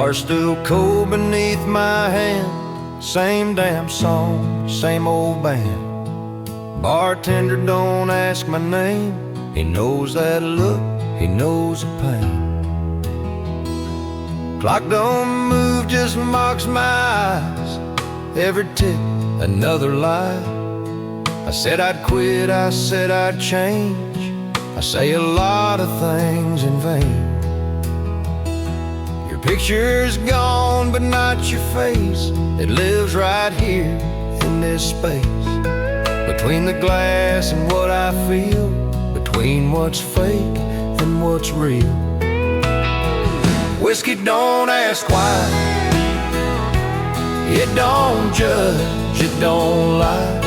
Stars still cold beneath my hand. Same damn song, same old band. Bartender don't ask my name. He knows that look, he knows the pain. Clock don't move, just marks my eyes. Every tick, another lie. I said I'd quit, I said I'd change. I say a lot of things in vain. Your picture's gone, but not your face. It lives right here in this space. Between the glass and what I feel, between what's fake and what's real. Whiskey don't ask why. It don't judge, it don't lie.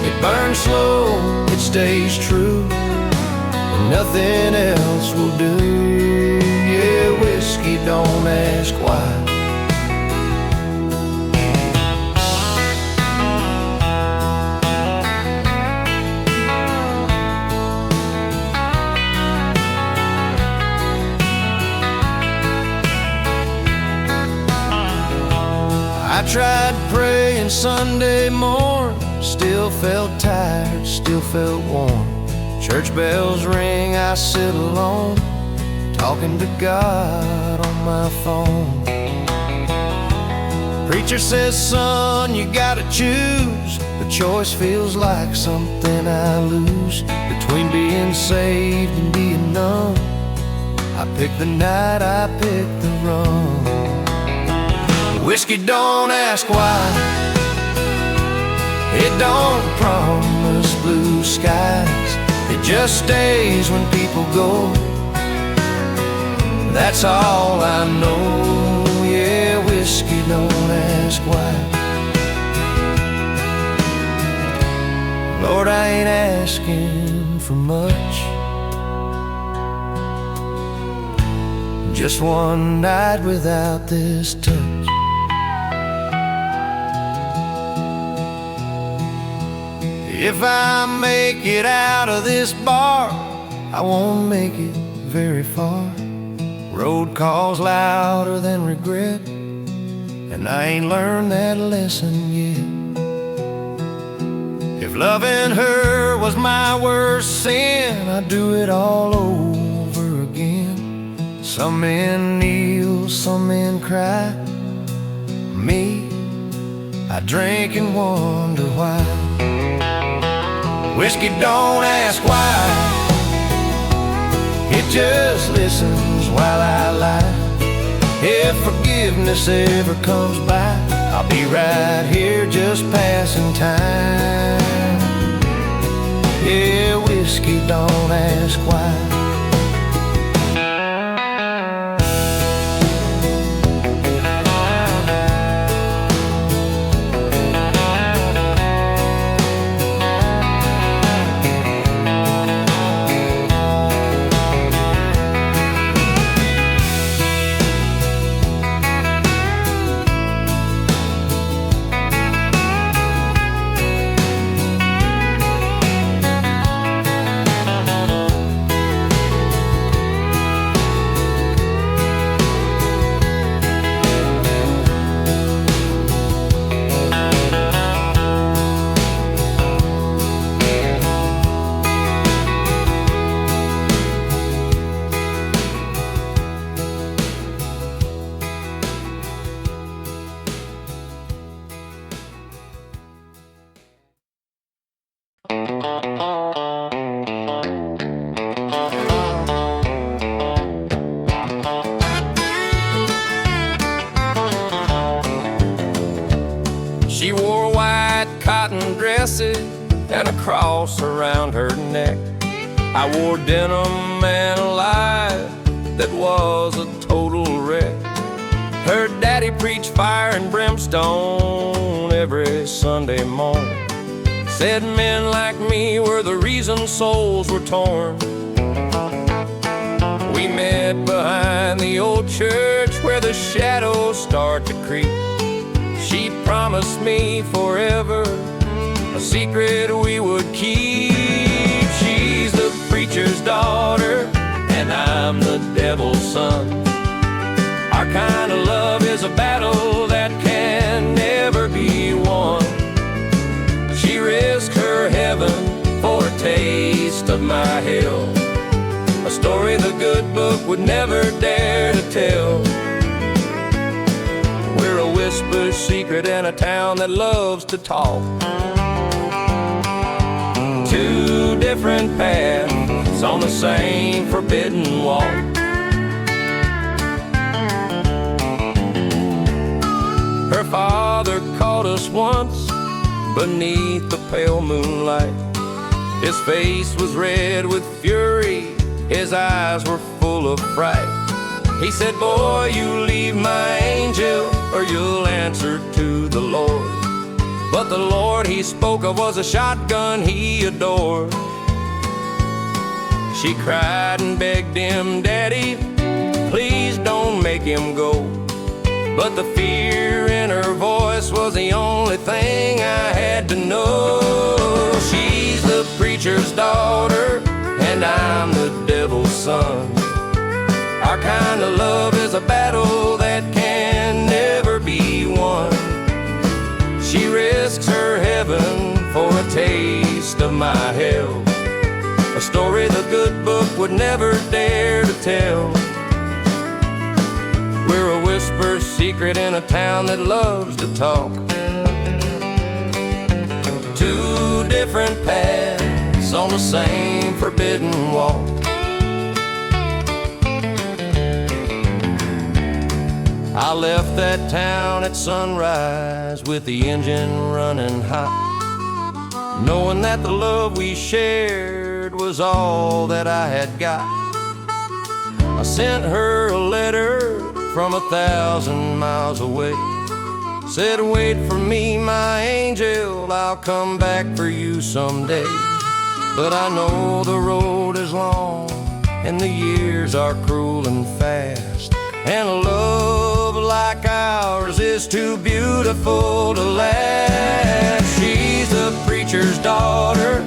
It burns slow, it stays true, and nothing else will do. Yeah, whiskey don't ask why. I tried praying Sunday morn, still felt tired, still felt warm. Church bells ring, I sit alone, talking to God on my phone. Preacher says, son, you gotta choose. The choice feels like something I lose. Between being saved and being numb, I pick the night, I pick the rum. Whiskey don't ask why. It don't promise blue skies. It just stays when people go. That's all I know. Yeah, whiskey don't ask why. Lord, I ain't asking for much. Just one night without this touch. If I make it out of this bar, I won't make it very far. Road calls louder than regret, and I ain't learned that lesson yet. If loving her was my worst sin, I'd do it all over again. Some men kneel, some men cry. Me, I drink and wonder why. Whiskey don't ask why. It just listens while I lie. If forgiveness ever comes by, I'll be right here just passing time. Yeah, whiskey don't ask why. She wore white cotton dresses and a cross around her neck. I wore denim and a life that was a total wreck. Her daddy preached fire and brimstone every Sunday morning. Said men like me were the reason souls were torn. We met behind the old church where the shadows start to creep. She promised me forever a secret we would keep. She's the preacher's daughter and I'm the devil's son. Our Our kind of love is a battle that can never be won. She risked her heaven for a taste of my hell, a story the good book would never dare to tell. We're a whisper secret in a town that loves to talk. Two different paths on the same forbidden walk. Her father caught us once beneath the pale moonlight. His face was red with fury, his eyes were full of fright. He said, "Boy, you leave my angel or you'll answer to the Lord." But the Lord he spoke of was a shotgun he adored. She cried and begged him, "Daddy, please don't make him go." But the fear in her voice was the only thing I had to know. She's the preacher's daughter, and I'm the devil's son. Our kind of love is a battle that can never be won. She risks her heaven for a taste of my hell, a story the good book would never dare to tell. We're a whisper secret in a town that loves to talk. Two different paths on the same forbidden walk. I left that town at sunrise with the engine running hot, knowing that the love we shared was all that I had got. I sent her a letter from 1,000 miles away. Said, "Wait for me, my angel, I'll come back for you someday." But I know the road is long and the years are cruel and fast, and a love like ours is too beautiful to last. She's the preacher's daughter,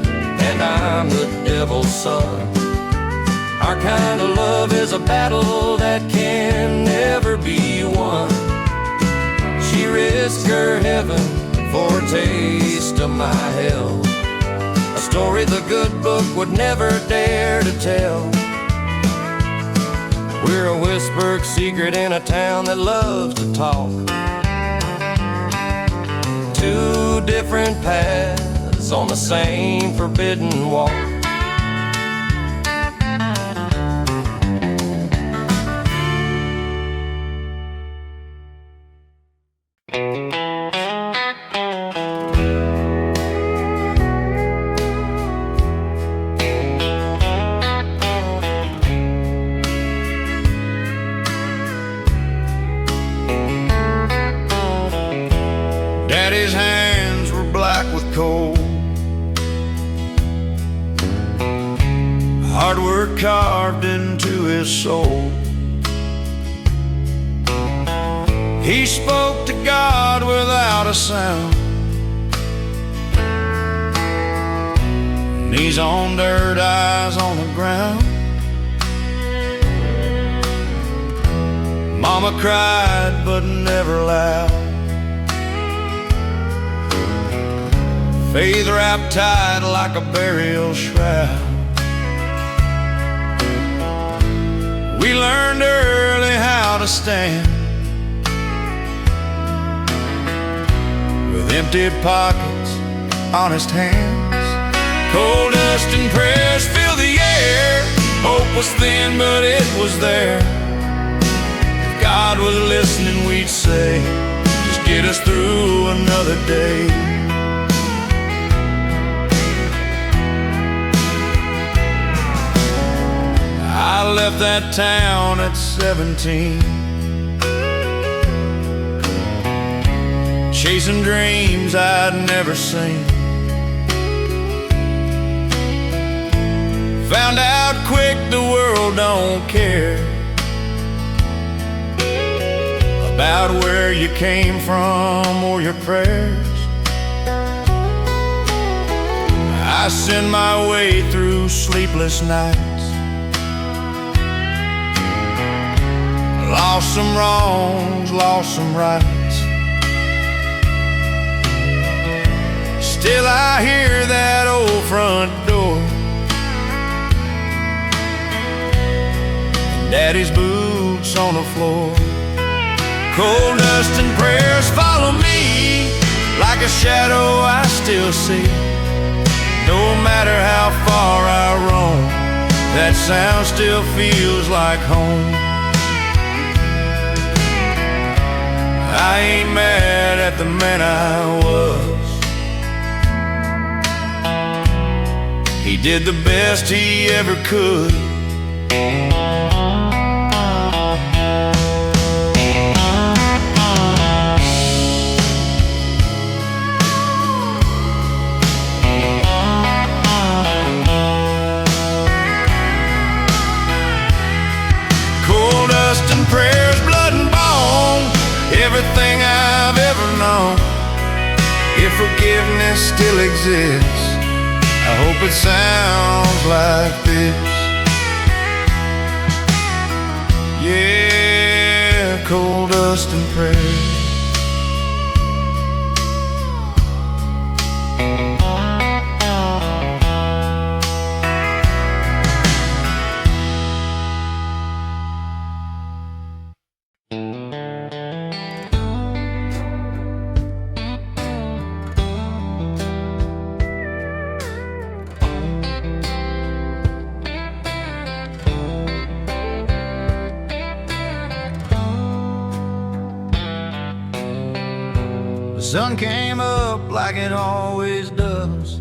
and I'm the devil's son. Our kind of love is a battle that can never be won. She risked her heaven for a taste of my hell, a story the good book would never dare to tell. We're a whispered secret in a town that loves to talk. Two different paths on the same forbidden walk. Daddy's hands were black with coal, hard work carved into his soul. He spoke to God without a sound, knees on dirt, eyes on the ground. Mama cried but never loud, faith wrapped tight like a burial shroud. We learned early how to stand with empty pockets, honest hands. Coal dust and prayers filled the air. Hope was thin, but it was there. If God was listening, we'd say, just get us through another day. I left that town at 17, chasing dreams I'd never seen. Found out quick the world don't care about where you came from or your prayers. I send my way through sleepless nights Lost some wrongs, lost some rights. Still I hear that old front door, and Daddy's boots on the floor. Cold dust and prayers follow me, like a shadow I still see. No matter how far I roam, that sound still feels like home. I ain't mad at the man I was. He did the best he ever could. Cold dust and prayers, blood and bone, everything I've ever known. If forgiveness still exists, I hope it sounds like this. Yeah, cold dust and prayers. The sun came up like it always does.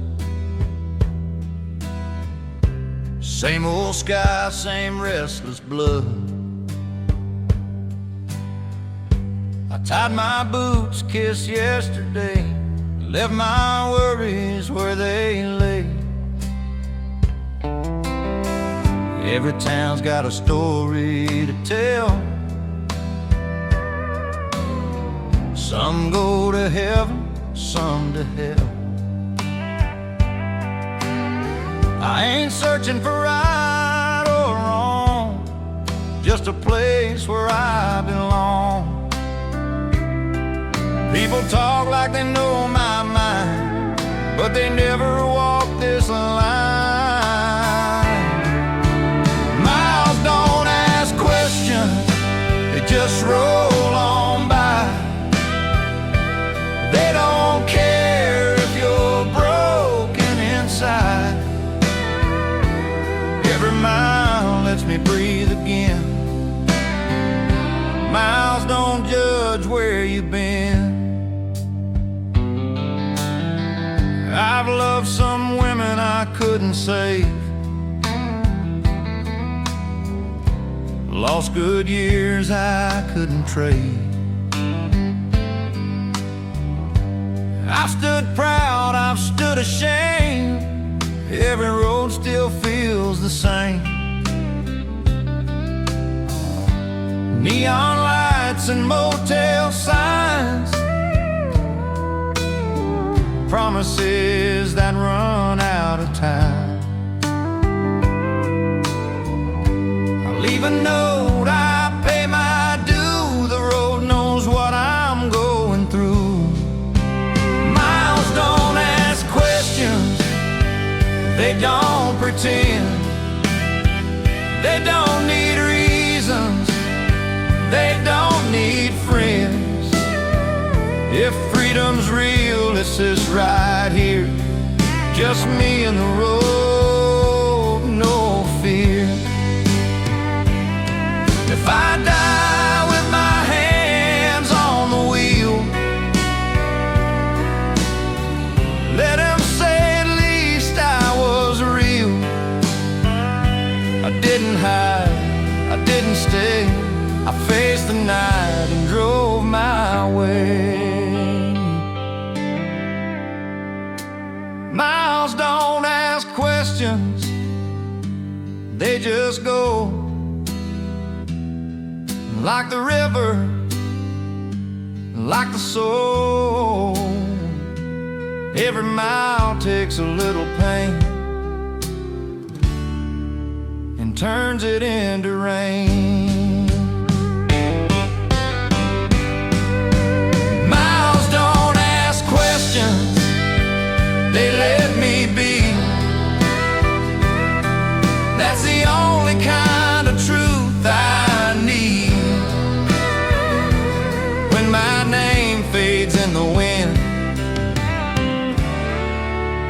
Same old sky, same restless blood. I tied my boots, kissed yesterday, left my worries where they lay. Every town's got a story to tell. Some go to heaven, some to hell. I ain't searching for right or wrong, just a place where I belong. People talk like they know my mind, but they never walk this line. Miles don't ask questions, they just roll on by. They don't care if you're broken inside. Every mile lets me breathe again. Miles don't judge where you've been. I've loved some women I couldn't save, lost good years I couldn't trade. I've stood proud, I've stood ashamed. Every road still feels the same. Neon lights and motel signs, promises that run out of time. I'll leave a note, I pay my due. The road knows what I'm going through. Miles don't ask questions, they don't pretend. They don't need reasons, they don't need friends. If freedom's real, it's this right here, just me and the road, no fear. If I die with my hands on the wheel, let them say at least I was real. I didn't hide, I didn't stay, I faced the night and drove my way. Miles don't ask questions, they just go. Like the river, like the soul. Every mile takes a little pain and turns it into rain.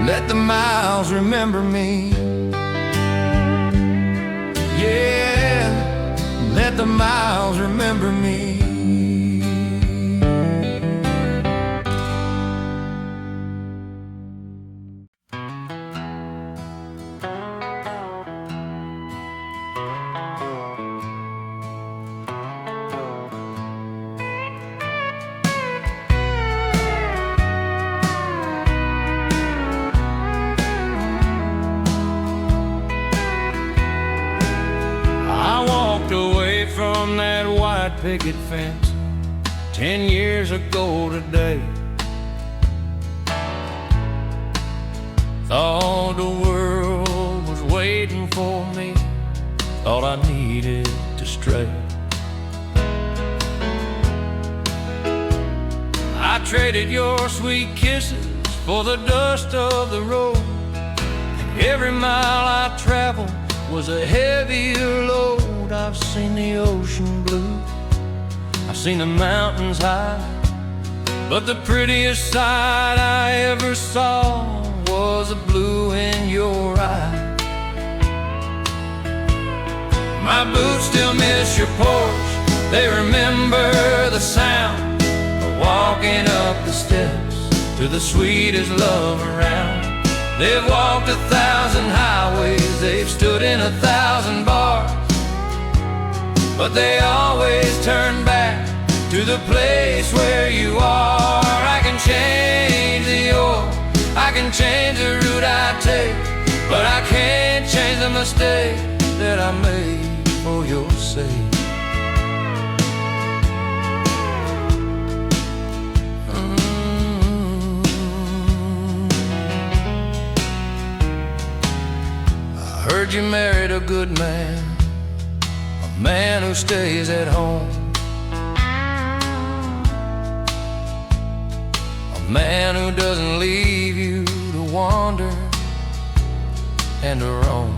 let the miles remember me. Yeah, let the miles remember me. Away from that white picket fence 10 years ago today. Thought the world was waiting for me, thought I needed to stray. I traded your sweet kisses for the dust of the road, and every mile I traveled was a heavier load. I've seen the ocean blue, I've seen the mountains high, but the prettiest sight I ever saw was the blue in your eye. My boots still miss your porch, they remember the sound of walking up the steps to the sweetest love around. They've walked 1,000 highways, they've stood in 1,000 bars, but they always turn back to the place where you are. I can change the oil, I can change the route I take, but I can't change the mistake that I made for your sake. I heard you married a good man, a man who stays at home, a man who doesn't leave you to wander and to roam.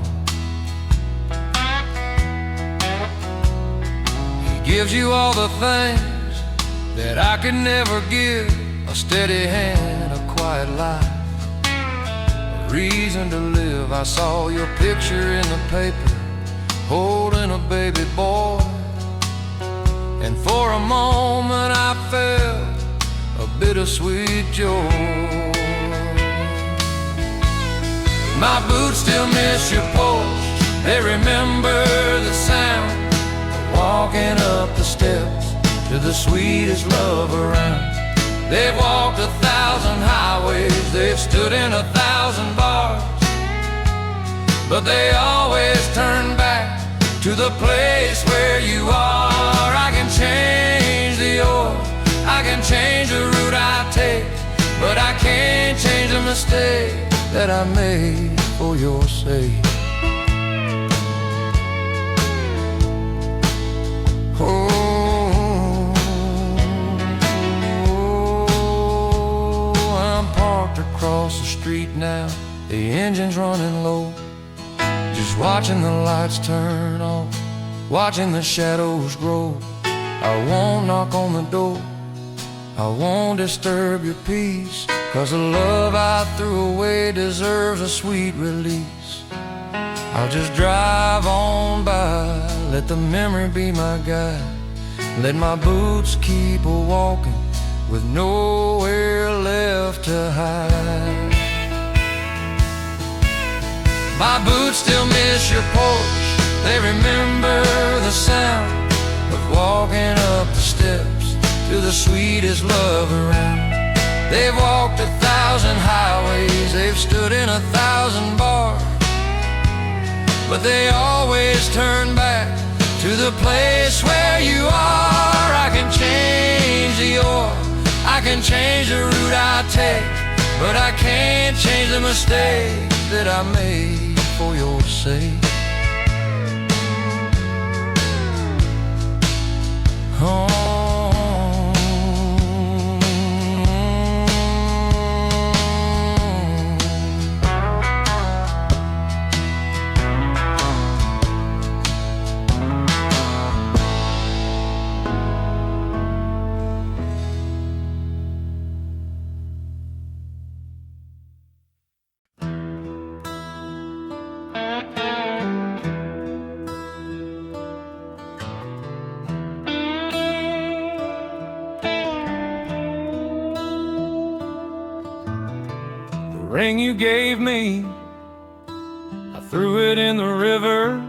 He gives you all the things that I could never give: a steady hand, a quiet life, a reason to live. I saw your picture in the paper holding a baby boy, and for a moment I felt a bittersweet joy. My boots still miss your porch, they remember the sound of walking up the steps to the sweetest love around. They've walked 1,000 highways, they've stood in 1,000 bars, but they always turn back to the place where you are. I can change the oil, I can change the route I take, but I can't change the mistake that I made for your sake. Oh, I'm parked across the street now, the engine's running low, just watching the lights turn off, watching the shadows grow. I won't knock on the door, I won't disturb your peace, 'cause the love I threw away deserves a sweet release. I'll just drive on by, let the memory be my guide, let my boots keep a-walking with nowhere left to hide. My boots still miss your porch, they remember the sound of walking up the steps to the sweetest love around. They've walked 1,000 highways, they've stood in 1,000 bars, but they always turn back to the place where you are. I can change the oil, I can change the route I take, but I can't change the mistake that I made for your sake. Oh. ring you gave me, I threw it in the river.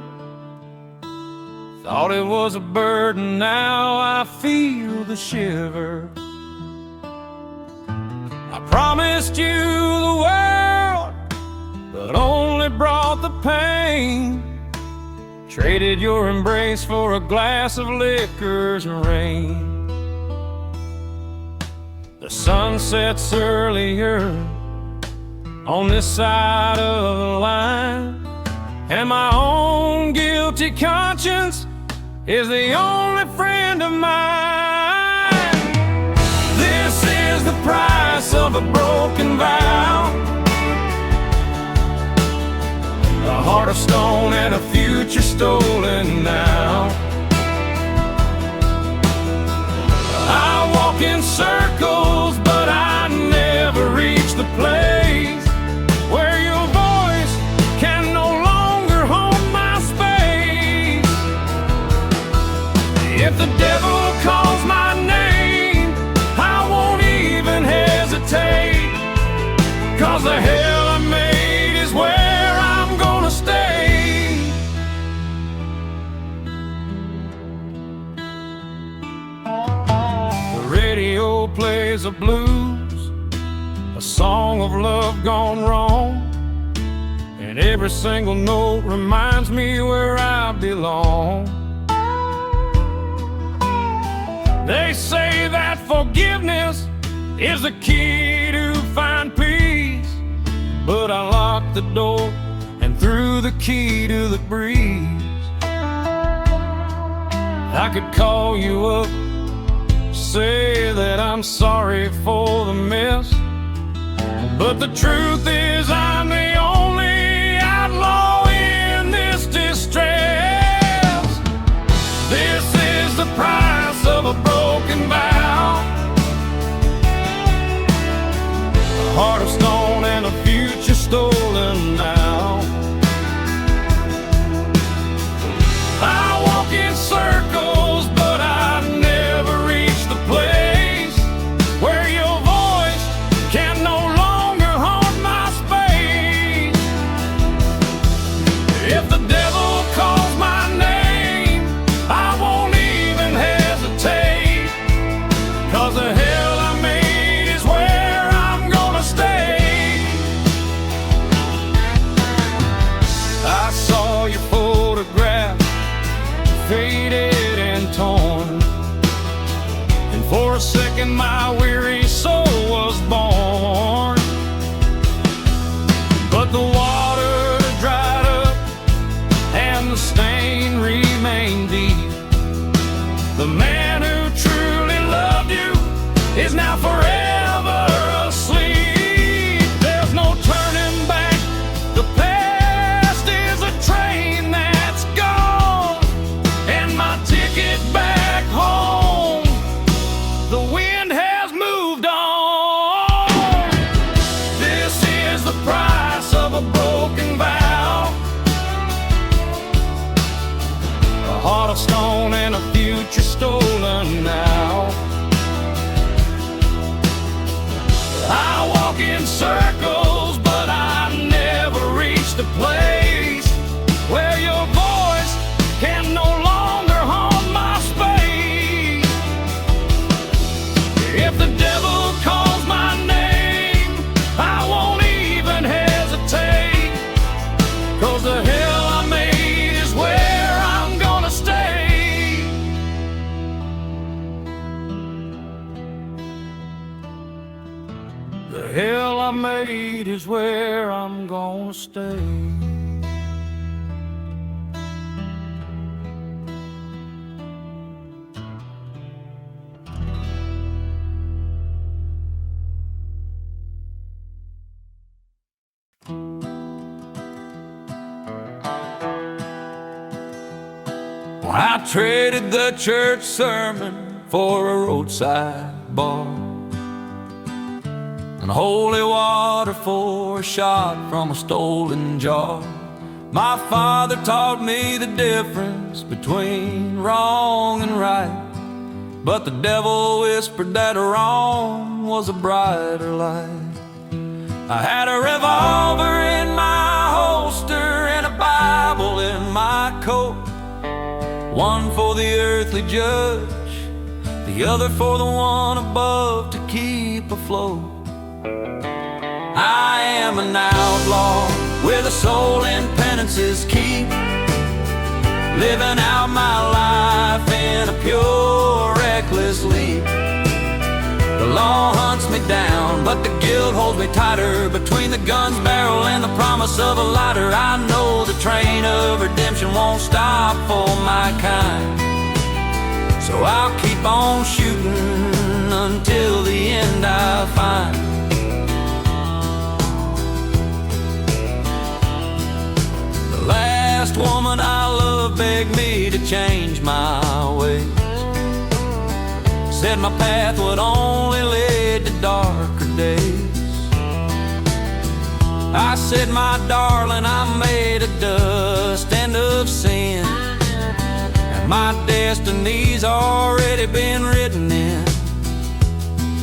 Thought it was a burden, now I feel the shiver. I promised you the world, but only brought the pain. Traded your embrace for a glass of liquor's rain. The sun sets earlier on this side of the line, and my own guilty conscience is the only friend of mine. This is the price of a broken vow, a heart of stone and a future stolen now. I walk in circles, but I never reach the place where your voice can no longer hold my space. If the devil calls my name, I won't even hesitate, 'cause the hell I made is where I'm gonna stay. The radio plays a blues, a song of love gone wrong, and every single note reminds me where I belong. They say that forgiveness is the key to find peace, but I locked the door and threw the key to the breeze. I could call you up, say that I'm sorry for the mess, but the truth is I'm the only outlaw in this distress. This is the price of a broken vow, a heart of stone and a future stolen now. I walk in circles, but I never reach the place where your voice can no longer hold my space. If the devil calls my name, I won't even hesitate, 'cause the hell I made is where I'm gonna stay. I saw your photograph, faded and torn, and for a second my weary soul was born. But the water dried up and the stain remained deep. The man who truly loved you is now forever asleep. There's no turning back, the past is a train that's gone, and my ticket back home, the wind has moved on. This is the price of a broken vow, a heart of stone and a future stolen now. I walk in circles, but I never reach the place where your voice can no longer hold my space. If the devil calls my name, I won't even hesitate, 'cause the hell I made is where I'm gonna stay. The hell I made is where I'm gonna stay. I traded the church sermon for a roadside bar, and holy water for a shot from a stolen jar. My father taught me the difference between wrong and right, but the devil whispered that wrong was a brighter light. I had a revolver in my holster and a Bible in my coat, one for the earthly judge, the other for the one above to keep afloat. I am an outlaw with a soul in penance's keep, living out my life in a pure, reckless leap. The law hunts me down, but the guilt holds me tighter. Between the gun's barrel and the promise of a lighter, I know the train of redemption won't stop for my kind. So I'll keep on shooting until the end I find. The last woman I loved begged me to change my ways, said my path would only lead to darker days. I said, my darling, I'm made of dust and of sin, and my destiny's already been written in.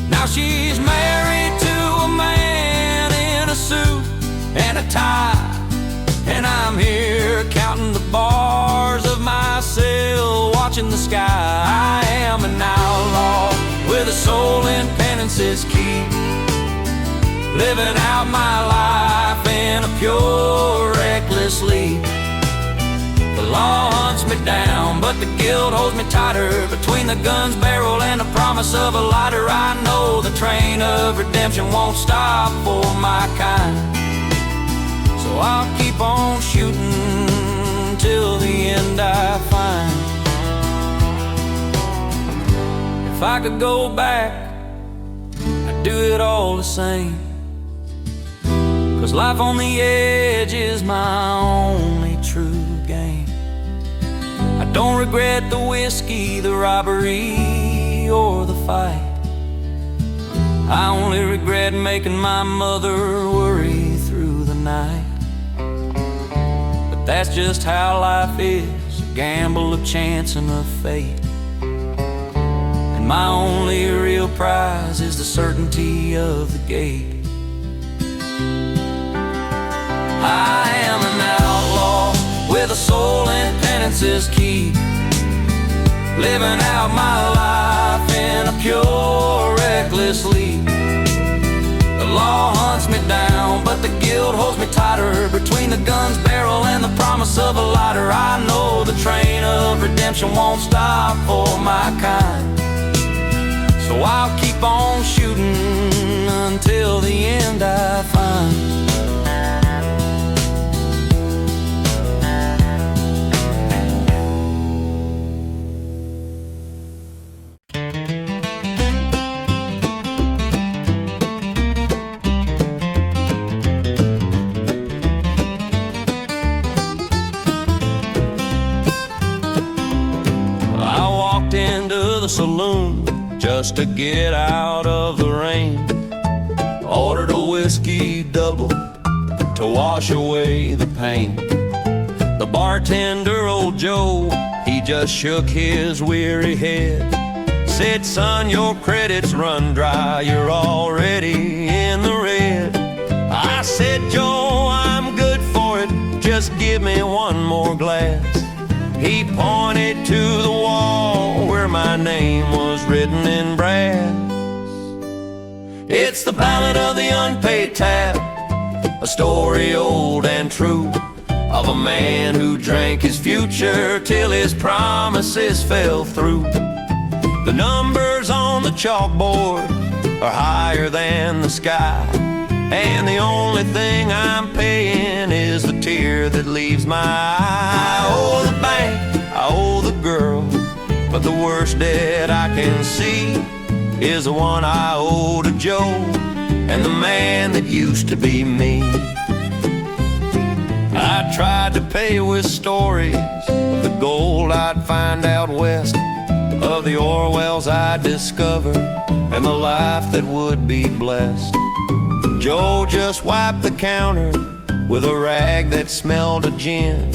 Now she's married to a man in a suit and a tie, and I'm here counting the bars of my cell, watching the sky. I am an outlaw with a soul in penance's key, living out my life in a pure, reckless leap. The law hunts me down, but the guilt holds me tighter. Between the gun's barrel and the promise of a lighter, I know the train of redemption won't stop for my kind. So I'll keep on shooting till the end I find. If I could go back, I'd do it all the same, 'cause life on the edge is my only true game. I don't regret the whiskey, the robbery, or the fight. I only regret making my mother worry through the night. But that's just how life is, a gamble of chance and of fate. And my only real prize is the certainty of the gate. I am an outlaw with a soul in penance's key, living out my life in a pure, reckless leap. The law hunts me down, but the guilt holds me tighter. Between the gun's barrel and the promise of a lighter, I know the train of redemption won't stop for my kind. So I'll keep on shooting until the end I find. Saloon just to get out of the rain, ordered a whiskey double to wash away the pain. The bartender, old Joe, he just shook his weary head, said, son, your credit's run dry, you're already in the red. I said, Joe, I'm good for it, just give me one more glass. He pointed to the wall where my name was written in brass. It's the ballad of the unpaid tab, a story old and true, of a man who drank his future till his promises fell through. The numbers on the chalkboard are higher than the sky, and the only thing I'm paying is the tear that leaves my eye. I owe the bank, I owe the girl, but the worst debt I can see is the one I owe to Joe and the man that used to be me. I tried to pay with stories of the gold I'd find out west, of the Orwells I'd discover, and the life that would be blessed. Joe just wiped the counter with a rag that smelled of gin,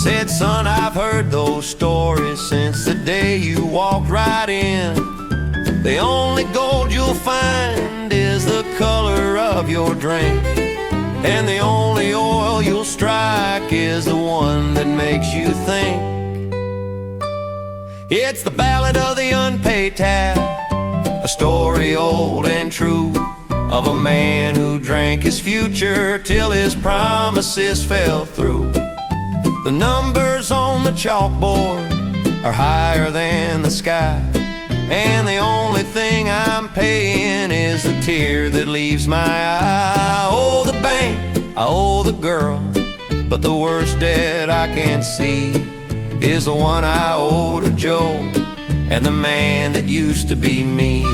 said, son, I've heard those stories since the day you walked right in. The only gold you'll find is the color of of your drink, and the only oil you'll strike is the one that makes you think. It's the ballad of the unpaid tab, a story old and true, of a man who drank his future till his promises fell through. The numbers on the chalkboard are higher than the sky, and the only thing I'm paying is the tear that leaves my eye. I owe the bank, I owe the girl, but the worst debt I can see is the one I owe to Joe and the man that used to be me.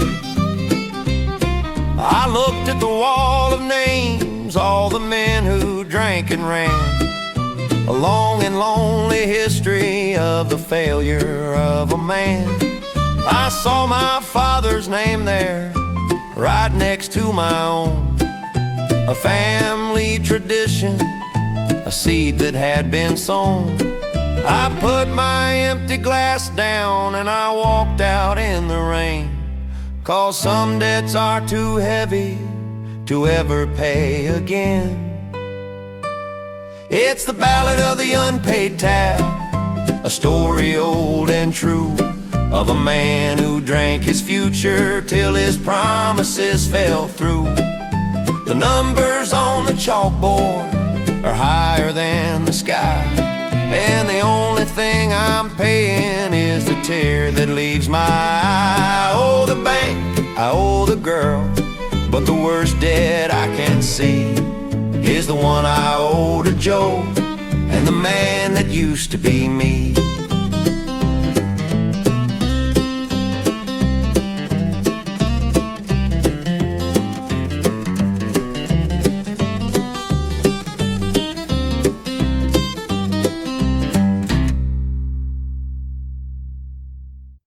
I looked at the wall of names, all the men who drank and ran, a long and lonely history of the failure of a man. I saw my father's name there, right next to my own, a family tradition, a seed that had been sown. I put my empty glass down and I walked out in the rain, 'cause some debts are too heavy to ever pay again. It's the ballad of the unpaid tab, a story old and true, of a man who drank his future till his promises fell through. The numbers on the chalkboard are higher than the sky, and the only thing I'm paying is the tear that leaves my eye. I owe the bank, I owe the girl, but the worst debt I can see is the one I owe to Joe and the man that used to be me.